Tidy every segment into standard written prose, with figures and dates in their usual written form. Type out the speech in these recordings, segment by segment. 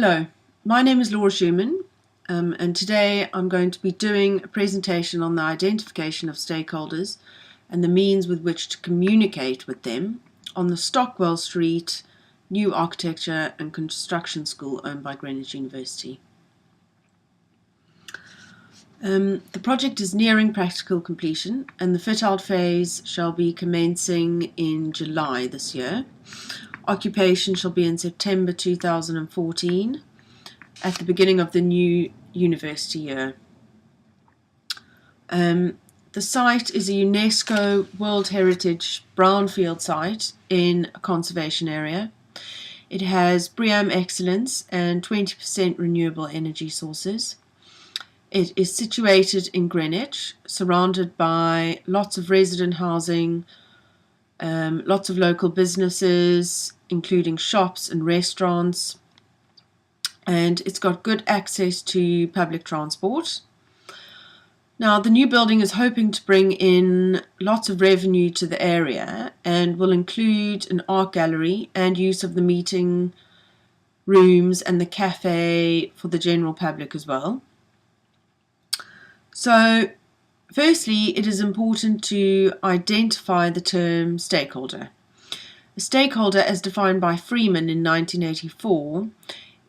Hello, my name is Laura Schumann, and today I'm going to be doing a presentation on the identification of stakeholders and the means with which to communicate with them on the Stockwell Street New Architecture and Construction School owned by Greenwich University. The project is nearing practical completion and the fit-out phase shall be commencing in July this year. Occupation shall be in September 2014 at the beginning of the new university year. The site is a UNESCO World Heritage Brownfield site in a conservation area. It has BREEAM Excellence and 20% renewable energy sources. It is situated in Greenwich, surrounded by lots of resident housing, lots of local businesses, including shops and restaurants, and it's got good access to public transport. Now, the new building is hoping to bring in lots of revenue to the area and will include an art gallery and use of the meeting rooms and the cafe for the general public as well. So, firstly, it is important to identify the term stakeholder. A stakeholder, as defined by Freeman in 1984,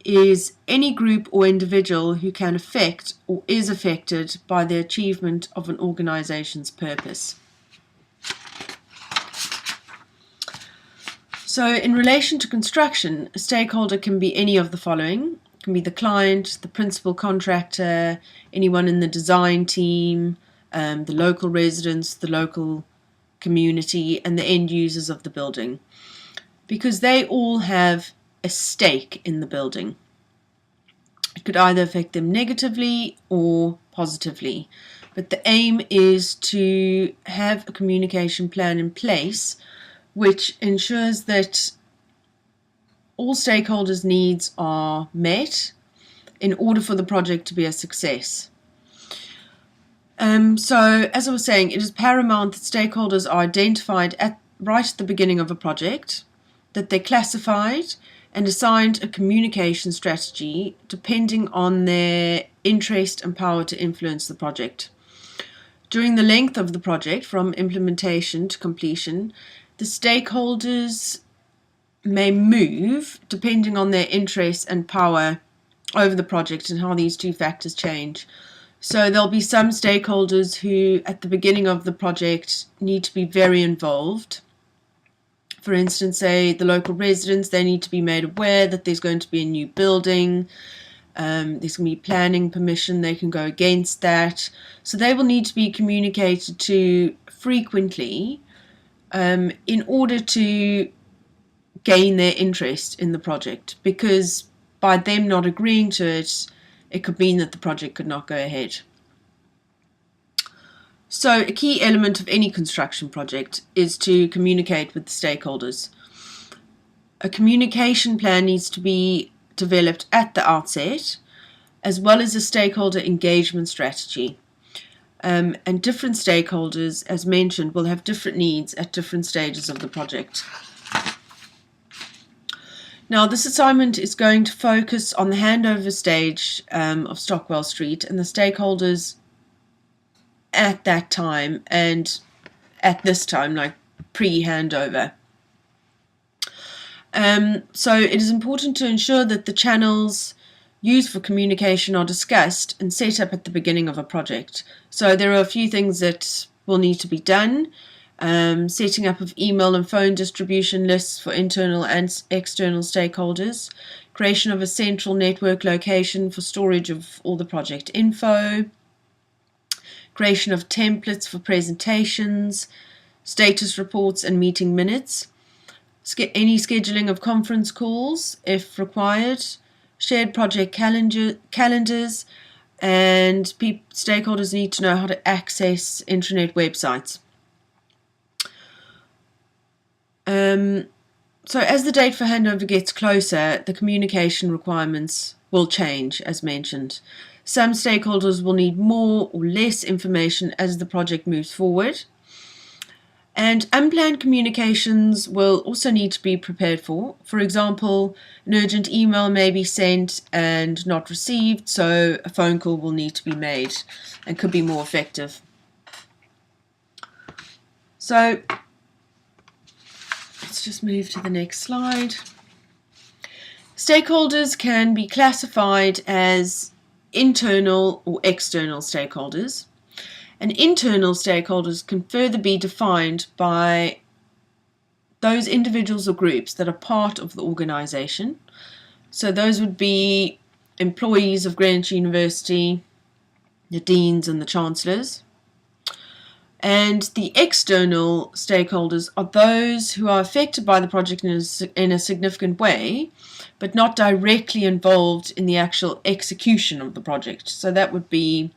is any group or individual who can affect or is affected by the achievement of an organization's purpose. So, in relation to construction, a stakeholder can be any of the following. It can be the client, the principal contractor, anyone in the design team, the local residents, the local community, and the end users of the building, because they all have a stake in the building. It could either affect them negatively or positively, but the aim is to have a communication plan in place which ensures that all stakeholders' needs are met in order for the project to be a success. So, as I was saying, it is paramount that stakeholders are identified right at the beginning of a project, that they're classified and assigned a communication strategy depending on their interest and power to influence the project. During the length of the project, from implementation to completion, the stakeholders may move depending on their interest and power over the project and how these two factors change. So there'll be some stakeholders who at the beginning of the project need to be very involved. For instance, say the local residents, they need to be made aware that there's going to be a new building, there's going to be planning permission, they can go against that. So they will need to be communicated to frequently in order to gain their interest in the project, because by them not agreeing to it, it could mean that the project could not go ahead. So a key element of any construction project is to communicate with the stakeholders. A communication plan needs to be developed at the outset, as well as a stakeholder engagement strategy. And different stakeholders, as mentioned, will have different needs at different stages of the project. Now, this assignment is going to focus on the handover stage of Stockwell Street and the stakeholders at that time and at this time, like pre-handover. So it is important to ensure that the channels used for communication are discussed and set up at the beginning of a project. So there are a few things that will need to be done. Setting up of email and phone distribution lists for internal and external stakeholders, creation of a central network location for storage of all the project info, creation of templates for presentations, status reports and meeting minutes, any scheduling of conference calls if required, shared project calendars, and stakeholders need to know how to access intranet websites. So as the date for handover gets closer, the communication requirements will change, as mentioned. Some stakeholders will need more or less information as the project moves forward. And unplanned communications will also need to be prepared for. For example, an urgent email may be sent and not received, so a phone call will need to be made and could be more effective. So let's just move to the next slide. Stakeholders can be classified as internal or external stakeholders. And internal stakeholders can further be defined by those individuals or groups that are part of the organisation. So those would be employees of Greenwich University, the deans and the chancellors. And the external stakeholders are those who are affected by the project in a significant way, but not directly involved in the actual execution of the project. So that would be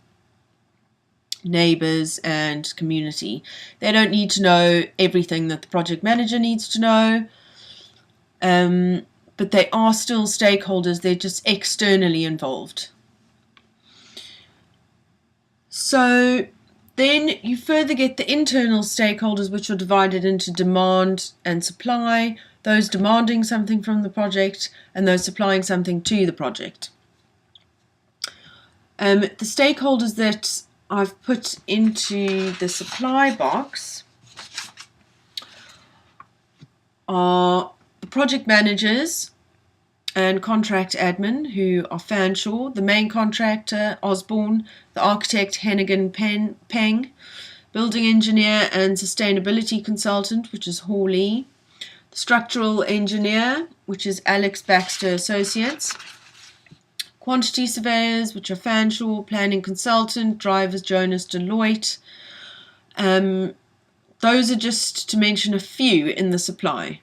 neighbours and community. They don't need to know everything that the project manager needs to know, but they are still stakeholders. They're just externally involved. So then you further get the internal stakeholders, which are divided into demand and supply, those demanding something from the project and those supplying something to the project. The stakeholders that I've put into the supply box are the project managers and contract admin, who are Fanshawe, the main contractor, Osborne, the architect, Hennigan Peng, building engineer and sustainability consultant, which is Hawley, the structural engineer, which is Alex Baxter Associates, quantity surveyors, which are Fanshawe, planning consultant, drivers, Jonas Deloitte. Those are just to mention a few in the supply.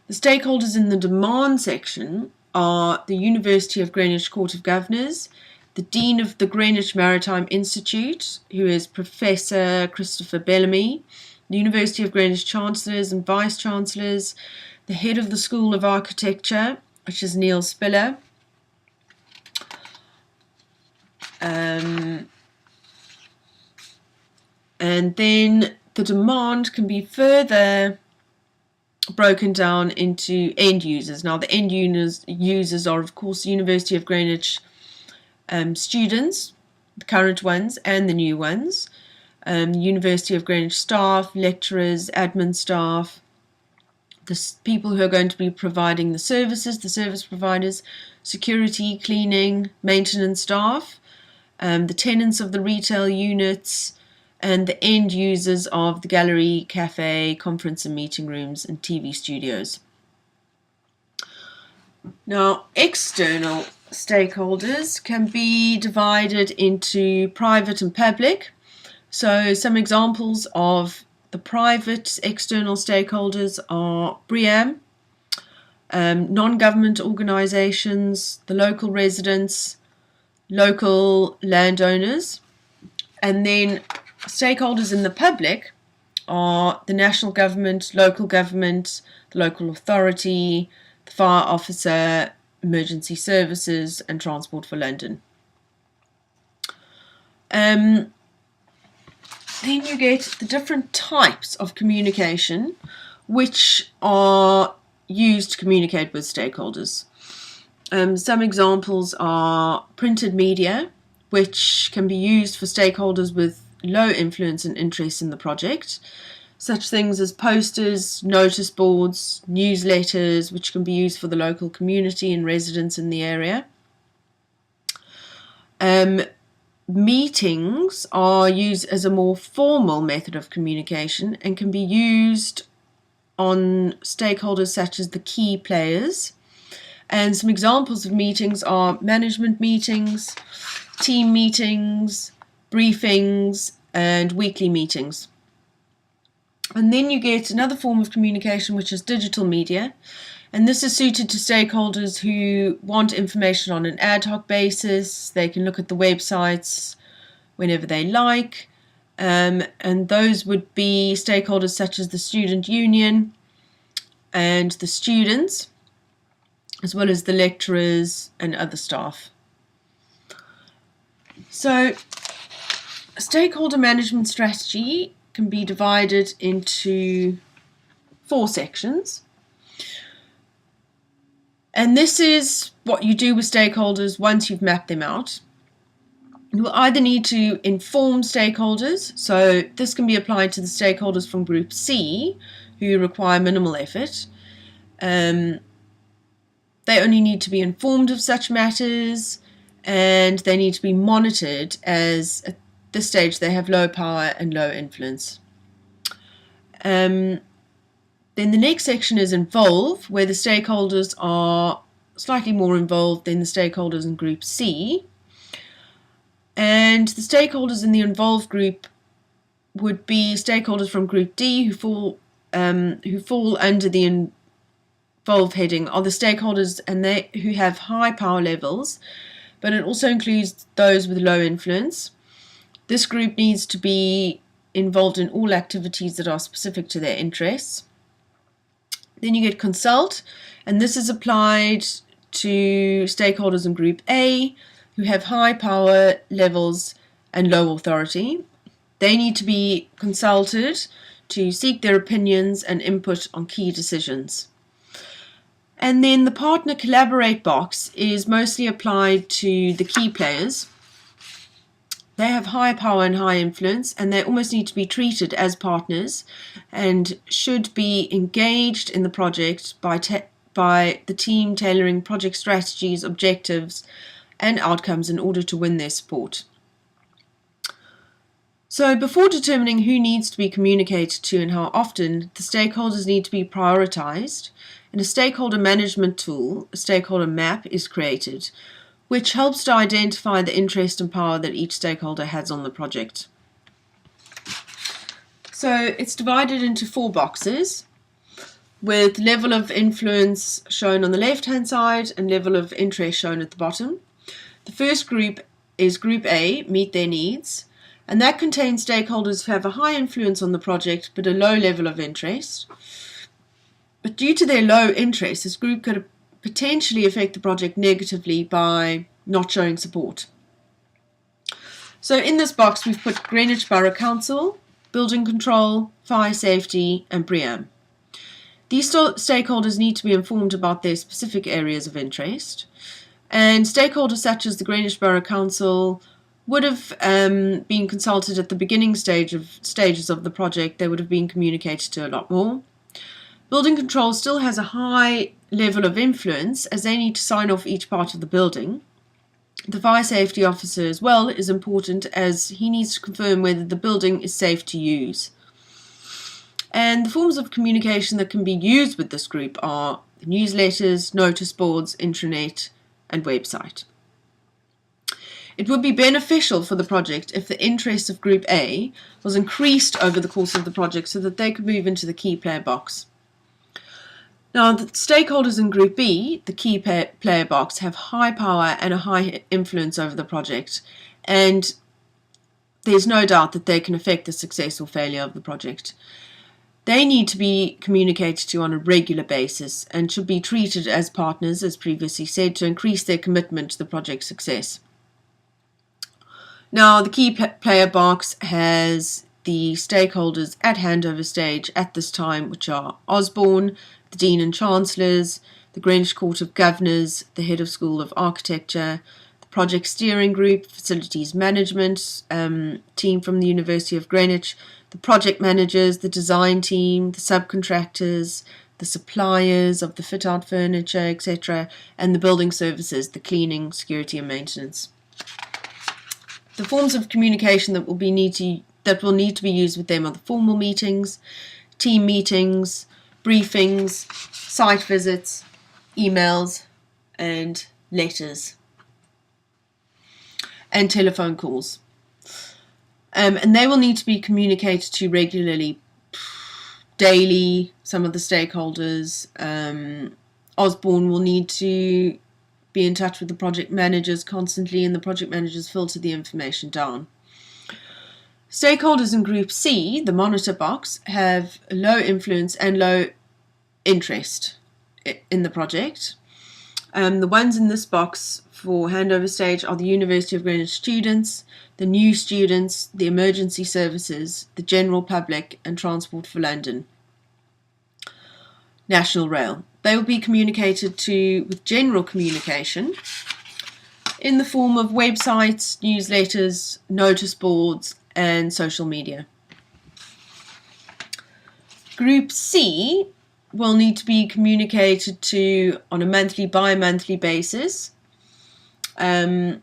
The stakeholders in the demand section are the University of Greenwich Court of Governors, the Dean of the Greenwich Maritime Institute, who is Professor Christopher Bellamy, the University of Greenwich Chancellors and Vice-Chancellors, the head of the School of Architecture, which is Neil Spiller, and then the demand can be further broken down into end users. Now, the end users are, of course, the University of Greenwich students, the current ones and the new ones, University of Greenwich staff, lecturers, admin staff, the people who are going to be providing the services, the service providers, security, cleaning, maintenance staff, the tenants of the retail units, and the end users of the gallery, cafe, conference and meeting rooms, and TV studios. Now, external stakeholders can be divided into private and public. So some examples of the private external stakeholders are BREEAM, non-government organisations, the local residents, local landowners, and then stakeholders in the public are the national government, the local authority, the fire officer, emergency services, and Transport for London. Then you get the different types of communication which are used to communicate with stakeholders. Some examples are printed media, which can be used for stakeholders with low influence and interest in the project. Such things as posters, notice boards, newsletters, which can be used for the local community and residents in the area. Meetings are used as a more formal method of communication and can be used on stakeholders such as the key players. And some examples of meetings are management meetings, team meetings, briefings, and weekly meetings. And then you get another form of communication, which is digital media. And this is suited to stakeholders who want information on an ad hoc basis. They can look at the websites whenever they like. And those would be stakeholders such as the student union and the students, as well as the lecturers and other staff. So, stakeholder management strategy can be divided into 4 sections. And this is what you do with stakeholders once you've mapped them out. You will either need to inform stakeholders, so this can be applied to the stakeholders from Group C, who require minimal effort. They only need to be informed of such matters, and they need to be monitored, as at this stage they have low power and low influence. Then the next section is involve, where the stakeholders are slightly more involved than the stakeholders in Group C. And the stakeholders in the involved group would be stakeholders from Group D who fall under the involved heading are the stakeholders who have high power levels, but it also includes those with low influence. This group needs to be involved in all activities that are specific to their interests. Then you get consult, and this is applied to stakeholders in Group A who have high power levels and low authority. They need to be consulted to seek their opinions and input on key decisions. And then the partner collaborate box is mostly applied to the key players. They have high power and high influence, and they almost need to be treated as partners and should be engaged in the project by the team tailoring project strategies, objectives, and outcomes in order to win their support. So before determining who needs to be communicated to and how often, the stakeholders need to be prioritized, and a stakeholder management tool, a stakeholder map, is created, which helps to identify the interest and power that each stakeholder has on the project. So it's divided into 4 boxes, with level of influence shown on the left-hand side and level of interest shown at the bottom. The first group is Group A, meet their needs, and that contains stakeholders who have a high influence on the project but a low level of interest. But due to their low interest, this group could potentially affect the project negatively by not showing support. So in this box we've put Greenwich Borough Council, Building Control, Fire Safety and BREEAM. These stakeholders need to be informed about their specific areas of interest. And stakeholders such as the Greenwich Borough Council would have been consulted at the beginning stages of the project. They would have been communicated to a lot more. Building Control still has a high level of influence, as they need to sign off each part of the building. The Fire Safety Officer as well is important, as he needs to confirm whether the building is safe to use. And the forms of communication that can be used with this group are newsletters, notice boards, intranet, and website. It would be beneficial for the project if the interest of Group A was increased over the course of the project so that they could move into the key player box. Now, the stakeholders in Group B, the key player box, have high power and a high influence over the project, and there's no doubt that they can affect the success or failure of the project. They need to be communicated to on a regular basis and should be treated as partners, as previously said, to increase their commitment to the project's success. Now, the key player box has the stakeholders at handover stage at this time, which are Osborne, the Dean and Chancellors, the Greenwich Court of Governors, the Head of School of Architecture, the Project Steering Group, Facilities Management team from the University of Greenwich, the project managers, the design team, the subcontractors, the suppliers of the fit-out furniture, etc., and the building services, the cleaning, security and maintenance. The forms of communication that will need to be used with them are the formal meetings, team meetings, briefings, site visits, emails, and letters, and telephone calls. And they will need to be communicated to regularly, daily, some of the stakeholders. Osborne will need to be in touch with the project managers constantly, and the project managers filter the information down. Stakeholders in Group C, the monitor box, have low influence and low interest in the project. The ones in this box for handover stage are the University of Greenwich students, the new students, the emergency services, the general public, and Transport for London. National Rail. They will be communicated to with general communication in the form of websites, newsletters, notice boards, and social media. Group C will need to be communicated to on a monthly, bi-monthly basis. It's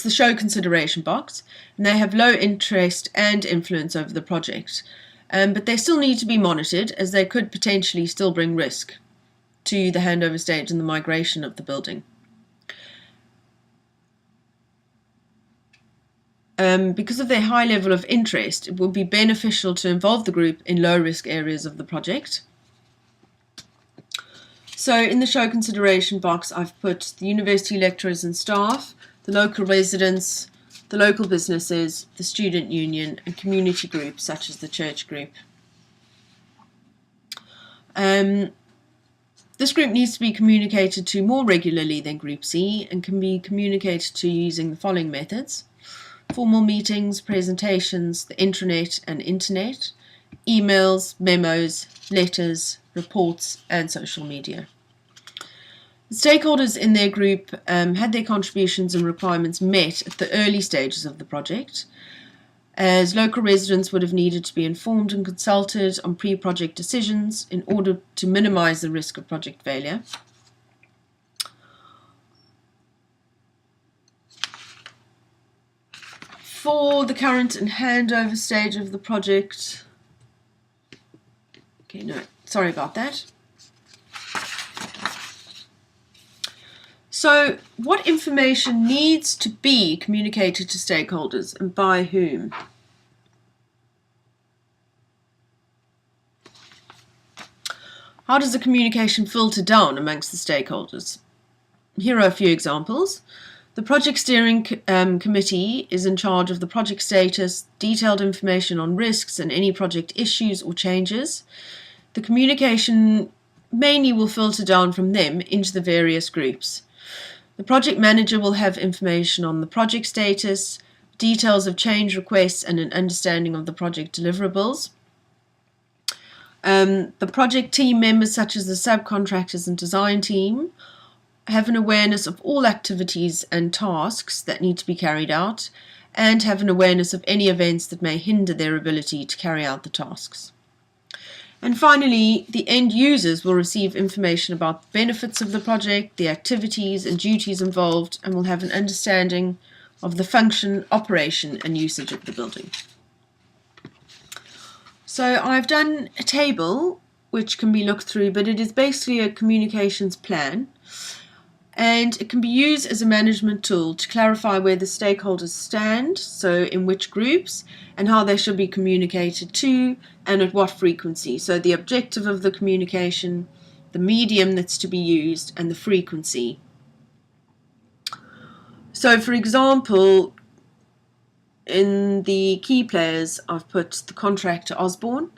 the show consideration box, and they have low interest and influence over the project. But they still need to be monitored, as they could potentially still bring risk to the handover stage and the migration of the building. Because of their high level of interest, it will be beneficial to involve the group in low-risk areas of the project. So in the show consideration box, I've put the university lecturers and staff, the local residents, the local businesses, the student union, and community groups such as the church group. This group needs to be communicated to more regularly than Group C and can be communicated to using the following methods: formal meetings, presentations, the intranet and internet, emails, memos, letters, reports, and social media. The stakeholders in their group had their contributions and requirements met at the early stages of the project, as local residents would have needed to be informed and consulted on pre-project decisions in order to minimise the risk of project failure. For the current and handover stage of the project, sorry about that. So, what information needs to be communicated to stakeholders and by whom? How does the communication filter down amongst the stakeholders? Here are a few examples. The project steering committee is in charge of the project status, detailed information on risks and any project issues or changes. The communication mainly will filter down from them into the various groups. The project manager will have information on the project status, details of change requests, and an understanding of the project deliverables. The project team members, such as the subcontractors and design team, have an awareness of all activities and tasks that need to be carried out, and have an awareness of any events that may hinder their ability to carry out the tasks. And finally, the end users will receive information about the benefits of the project, the activities and duties involved, and will have an understanding of the function, operation, and usage of the building. So I've done a table which can be looked through, but it is basically a communications plan, and it can be used as a management tool to clarify where the stakeholders stand, so in which groups, and how they should be communicated to, and at what frequency. So the objective of the communication, the medium that's to be used, and the frequency. So for example, in the key players, I've put the contractor Osborne.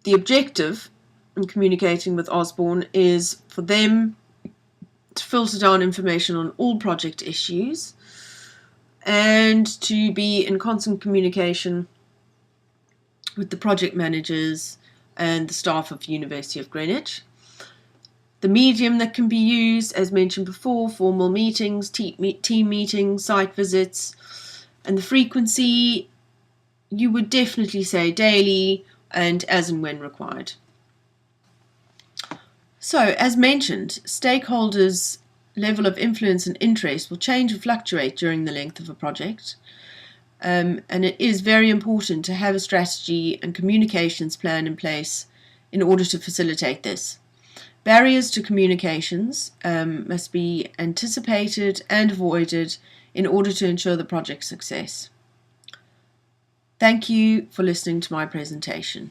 The objective in communicating with Osborne is for them to filter down information on all project issues and to be in constant communication with the project managers and the staff of the University of Greenwich. The medium that can be used, as mentioned before, formal meetings, team meetings, site visits, and the frequency, you would definitely say daily and as and when required. So, as mentioned, stakeholders' level of influence and interest will change and fluctuate during the length of a project. And it is very important to have a strategy and communications plan in place in order to facilitate this. Barriers to communications must be anticipated and avoided in order to ensure the project's success. Thank you for listening to my presentation.